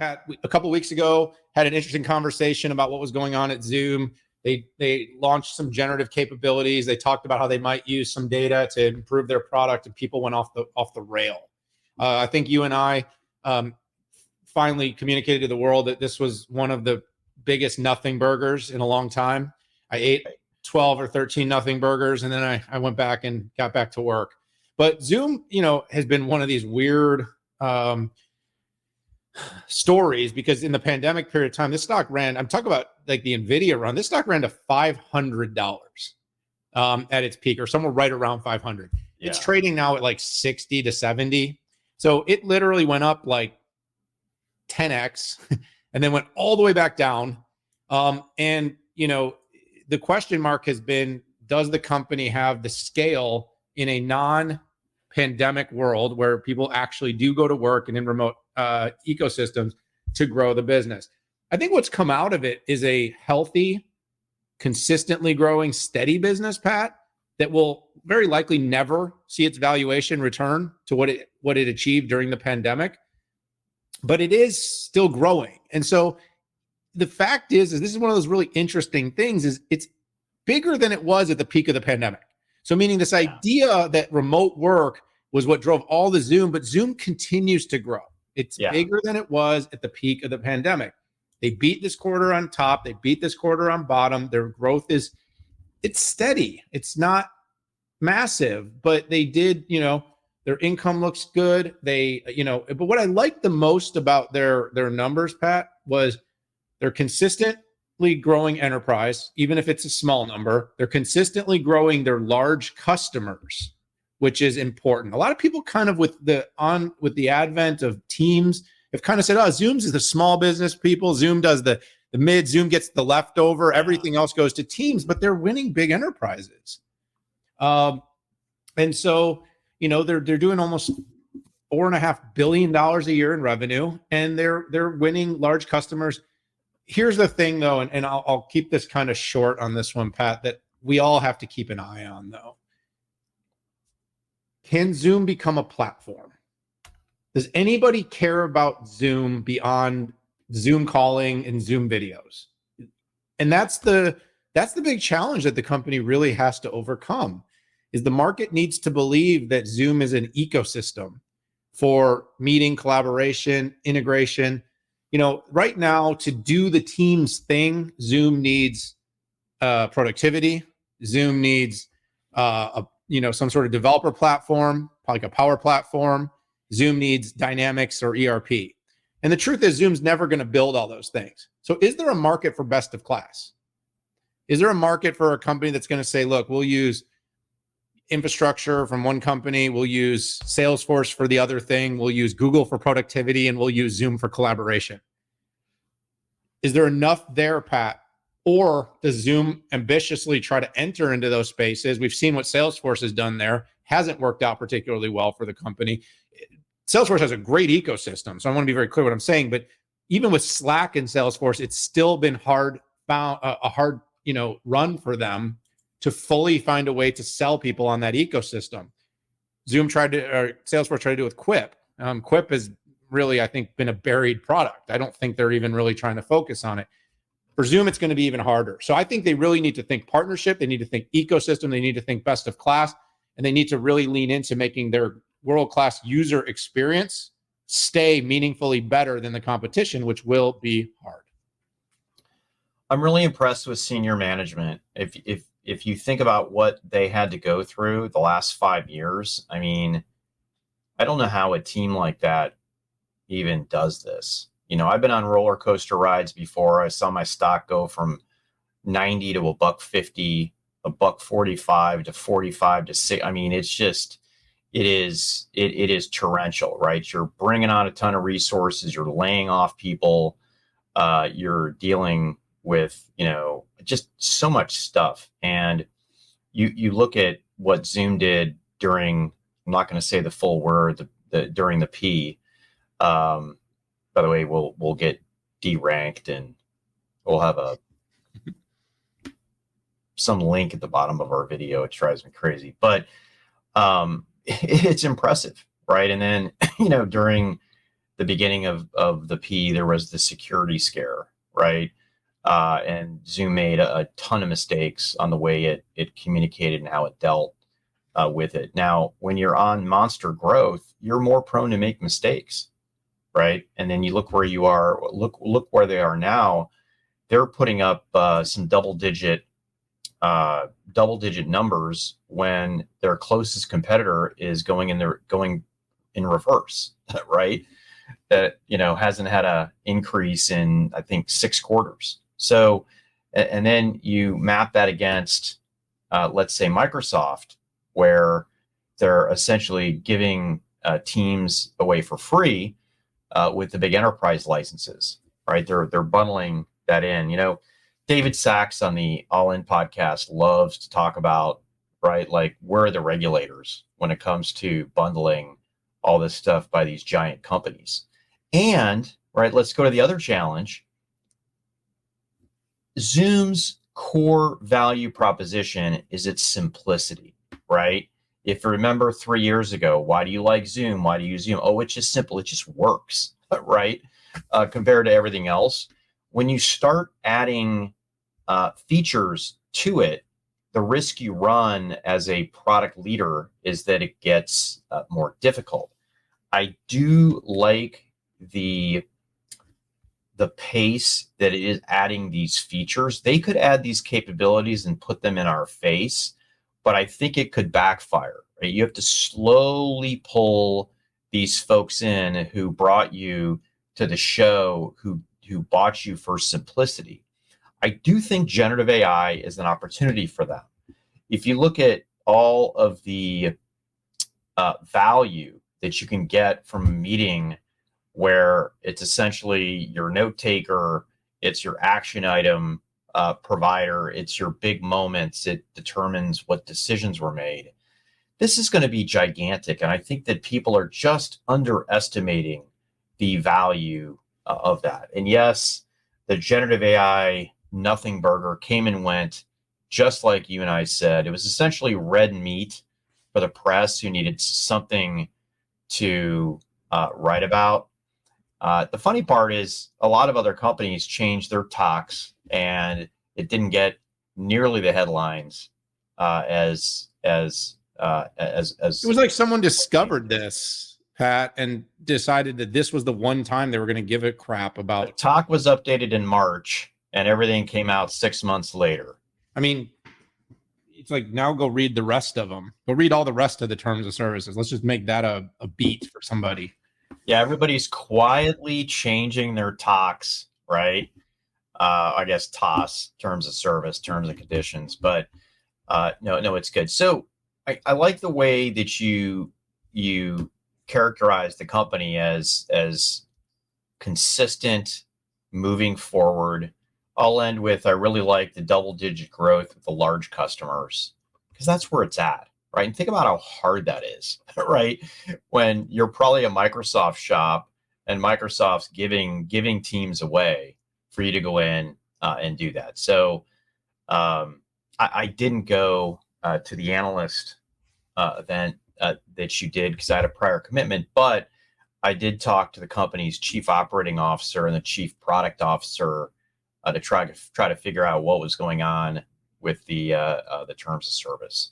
Pat, a couple of weeks ago, had an interesting conversation about what was going on at Zoom. They launched some generative capabilities. They talked about how they might use some data to improve their product, and people went off the rail. I think you and I finally communicated to the world that this was one of the biggest nothing burgers in a long time. I ate 12 or 13 nothing burgers, and then I went back and got back to work. But Zoom, has been one of these weird stories, because in the pandemic period of time, this stock ran, I'm talking about like the NVIDIA run, this stock ran to $500 at its peak, or somewhere right around 500. Yeah. It's trading now at like 60 to 70. So it literally went up like 10x and then went all the way back down. And the question mark has been, does the company have the scale in a non-pandemic world where people actually do go to work and in remote ecosystems to grow the business? I think what's come out of it is a healthy, consistently growing, steady business, Pat, that will very likely never see its valuation return to what it achieved during the pandemic, but it is still growing. And so the fact is this is one of those really interesting things, is it's bigger than it was at the peak of the pandemic. So meaning this idea that remote work was what drove all the Zoom, but Zoom continues to grow. It's bigger than it was at the peak of the pandemic. They beat this quarter on top. They beat this quarter on bottom. Their growth it's steady. It's not massive, but they did, their income looks good. But what I liked the most about their numbers, Pat, was they're consistently growing enterprise, even if it's a small number. They're consistently growing their large customers, which is important. A lot of people kind of with the advent of Teams have kind of said, oh, Zoom's is the small business people. Zoom does the mid, Zoom gets the leftover, everything else goes to Teams, but they're winning big enterprises. And so, they're doing almost $4.5 billion a year in revenue, and they're winning large customers. Here's the thing though, and I'll keep this kind of short on this one, Pat, that we all have to keep an eye on though. Can Zoom become a platform? Does anybody care about Zoom beyond Zoom calling and Zoom videos? And that's the big challenge that the company really has to overcome, is the market needs to believe that Zoom is an ecosystem for meeting, collaboration, integration. Right now, to do the Teams thing, Zoom needs productivity. Zoom needs some sort of developer platform, like a Power Platform. Zoom needs Dynamics or ERP. And the truth is, Zoom's never going to build all those things. So is there a market for best of class? Is there a market for a company that's going to say, look, we'll use infrastructure from one company, we'll use Salesforce for the other thing, we'll use Google for productivity, and we'll use Zoom for collaboration? Is there enough there, Pat? Or does Zoom ambitiously try to enter into those spaces? We've seen what Salesforce has done there. Hasn't worked out particularly well for the company. Salesforce has a great ecosystem, so I want to be very clear what I'm saying. But even with Slack and Salesforce, it's still been a hard run for them to fully find a way to sell people on that ecosystem. Salesforce tried to do it with Quip. Quip has really, I think, been a buried product. I don't think they're even really trying to focus on it. For Zoom, it's going to be even harder. So I think they really need to think partnership. They need to think ecosystem. They need to think best of class. And they need to really lean into making their world-class user experience stay meaningfully better than the competition, which will be hard. I'm really impressed with senior management. If you think about what they had to go through the last 5 years, I mean, I don't know how a team like that even does this. I've been on roller coaster rides before. I saw my stock go from 90 to $1.50, $1.45 to 45 to 6. I mean, it's just, it is torrential, right? You're bringing on a ton of resources. You're laying off people. You're dealing with, just so much stuff. And you look at what Zoom did during, I'm not going to say the full word, during the P. By the way, we'll get deranked and we'll have some link at the bottom of our video. It drives me crazy, but it's impressive, right? And then during the beginning of the P, there was the security scare, right? And Zoom made a ton of mistakes on the way it communicated and how it dealt with it. Now, when you're on monster growth, you're more prone to make mistakes, right? And then you look where you are. Look where they are now. They're putting up some double digit numbers when their closest competitor is going in reverse, right? That hasn't had a increase in, I think, 6 quarters. So, and then you map that against, let's say, Microsoft, where they're essentially giving Teams away for free with the big enterprise licenses, right? They're bundling that in. David Sachs on the All In podcast loves to talk about, right, like, where are the regulators when it comes to bundling all this stuff by these giant companies. And, right, let's go to the other challenge. Zoom's core value proposition is its simplicity, right? If you remember 3 years ago, why do you like Zoom? Why do you use Zoom? Oh, it's just simple. It just works, right? Compared to everything else. When you start adding features to it, the risk you run as a product leader is that it gets more difficult. I do like the pace that it is adding these features. They could add these capabilities and put them in our face, but I think it could backfire. Right? You have to slowly pull these folks in who brought you to the show, who bought you for simplicity. I do think generative AI is an opportunity for them. If you look at all of the value that you can get from a meeting where it's essentially your note taker, it's your action item provider, it's your big moments, it determines what decisions were made. This is going to be gigantic. And I think that people are just underestimating the value of that. And yes, the generative AI nothing burger came and went, just like you and I said. It was essentially red meat for the press who needed something to write about. The funny part is a lot of other companies changed their talks, and it didn't get nearly the headlines as it was like someone discovered this, Pat, and decided that this was the one time they were going to give a crap about. The talk was updated in March, and everything came out 6 months later. I mean, it's like, now go read the rest of them. Go read all the rest of the terms of services. Let's just make that a beat for somebody. Yeah, everybody's quietly changing their talks, right? I guess TOS, terms of service, terms and conditions, but no, it's good. So I like the way that you characterize the company as consistent, moving forward. I'll end with, I really like the double-digit growth with the large customers, because that's where it's at, right? And think about how hard that is, right? When you're probably a Microsoft shop and Microsoft's giving Teams away for you to go in and do that. So I didn't go to the analyst event that you did because I had a prior commitment, but I did talk to the company's chief operating officer and the chief product officer to try to figure out what was going on with the terms of service.